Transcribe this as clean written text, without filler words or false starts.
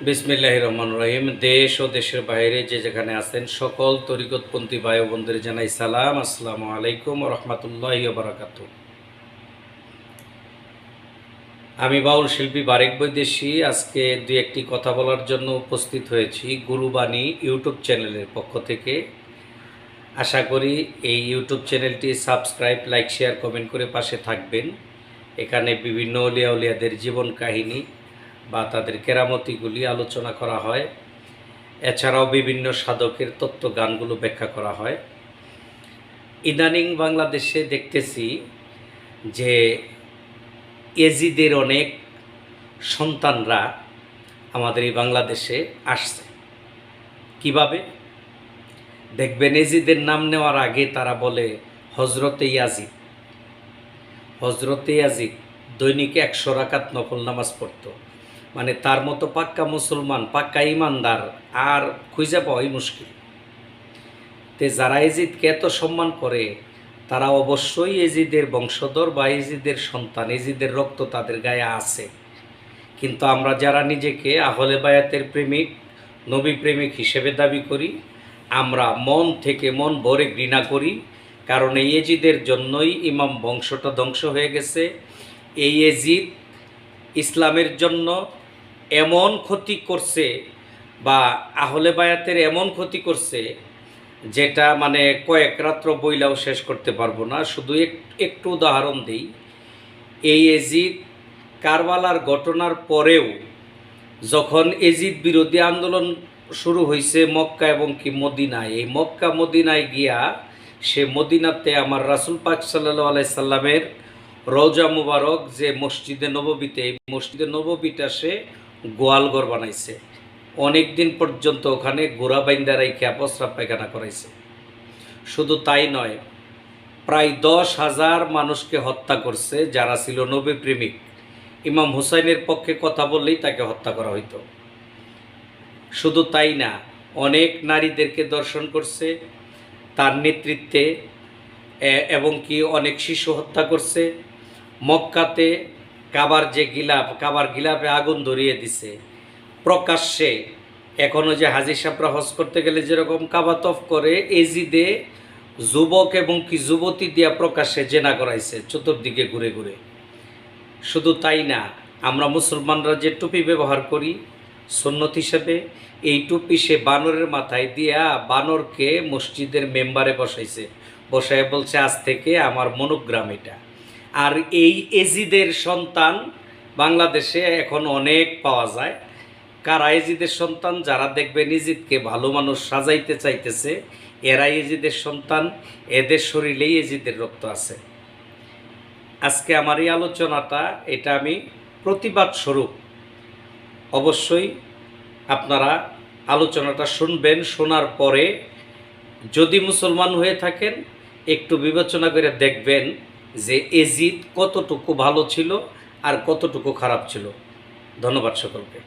বিসমিল্লাহির রহমানির রহিম। দেশ ও দেশের বাইরে যে যেখানে আছেন সকল তরিকতপন্থী ভাই ও বোনদের জানাই সালাম, আসসালামু আলাইকুম ওয়া রাহমাতুল্লাহি ওয়া বারাকাতুহু। আমি বাউল শিল্পী বারেক বৈদেশী আজকে দুই একটি কথা বলার জন্য উপস্থিত হয়েছি গুরুবাণী ইউটিউব চ্যানেলের পক্ষ থেকে। আশা করি এই ইউটিউব চ্যানেলটি সাবস্ক্রাইব, লাইক, শেয়ার, কমেন্ট করে পাশে থাকবেন। এখানে বিভিন্ন আউলিয়া উলিয়াদের জীবন কাহিনী বা তাদের কেরামতিগুলি আলোচনা করা হয়। এছাড়াও বিভিন্ন সাধকের তত্ত্ব গানগুলো ব্যাখ্যা করা হয়। ইদানিং বাংলাদেশে দেখতেছি যে এজিদের অনেক সন্তানরা আমাদের এই বাংলাদেশে আসছে। কিভাবে দেখবেন, এজিদের নাম নেওয়ার আগে তারা বলে হজরতে ইয়াজিদ। হজরতে ইয়াজিদ দৈনিক 100 রাকাত নফল নামাজ পড়ত। মানে তার মতো পাক্কা মুসলমান, পাক্কা ইমানদার আর খুঁজে পাওয়াই মুশকিল। তে যারা এজিদকে এত সম্মান করে তারা অবশ্যই এজিদের বংশধর বা এজিদের সন্তান, এজিদের রক্ত তাদের গায়ে আছে। কিন্তু আমরা যারা নিজেকে আহলে বায়াতের প্রেমিক, নবী প্রেমিক হিসেবে দাবি করি, আমরা মন থেকে মন ভরে ঘৃণা করি। কারণ এই এজিদের জন্যই ইমাম বংশটা ধ্বংস হয়ে গেছে। এই এজিদ ইসলামের জন্য এমন ক্ষতি করছে বা আহলে বায়াতের এমন ক্ষতি করছে যেটা মানে কয়েক রাত্র বইলাও শেষ করতে পারবো না। শুধু একটু উদাহরণ দিই। এই এজিদ কারবালার ঘটনার পরেও যখন এজিদ বিরোধী আন্দোলন শুরু হয়েছে মক্কা এবং কি মদিনায়, এই মক্কা মদিনায় গিয়া সে মদিনাতে আমার রাসূল পাক সাল্লাল্লাহু আলাইহি সাল্লামের রওজা মুবারক যে মসজিদে নববীতে, এই মসজিদে নববীটা সে গোয়ালঘর বানাইছে। অনেক দিন পর্যন্ত ওখানে গোড়া বাইন্দা রাইখা প্রস্রাব পায়খানা করাইছে। শুধু তাই নয়, প্রায় 10,000 মানুষকে হত্যা করছে যারা ছিল নবী প্রেমিক। ইমাম হুসাইনের পক্ষে কথা বললেই তাকে হত্যা করা হইতো। শুধু তাই না, অনেক নারীদেরকে ধর্ষণ করছে তার নেতৃত্বে, এবং কি অনেক শিশু হত্যা করছে। মক্কাতে কাবার যে গিলাফ, কাবার গিলাফে আগুন ধরিয়ে দিছে প্রকাশ্যে। এখনও যে হাজি সাহেবরা হজ করতে গেলে যেরকম কাবা তফ করে, এজিদে যুবক এবং কি যুবতী দিয়া প্রকাশ্যে জেনা করাইছে চতুর্দিকে ঘুরে ঘুরে। শুধু তাই না, আমরা মুসলমানরা যে টুপি ব্যবহার করি সুন্নত হিসেবে, এই টুপি সে বানরের মাথায় দিয়া বানরকে মসজিদের মেম্বারে বসাইছে, বসায় বলছে আজ থেকে আমার মনোগ্রাম এটা। আর এই এজিদের সন্তান বাংলাদেশে এখন অনেক পাওয়া যায়। কারা এজিদের সন্তান? যারা দেখবেন এজিদকে ভালো মানুষ সাজাইতে চাইতেছে, এরাই এজিদের সন্তান। এদের শরীরেই এজিদের রক্ত আছে। আজকে আমার এই আলোচনাটা, এটা আমি প্রতিবাদ স্বরূপ। অবশ্যই আপনারা আলোচনাটা শুনবেন। শোনার পরে যদি মুসলমান হয়ে থাকেন একটু বিবেচনা করে দেখবেন যে এজিদ কতটুকু ভালো ছিল আর কতটুকু খারাপ ছিল। ধন্যবাদ সকলকে।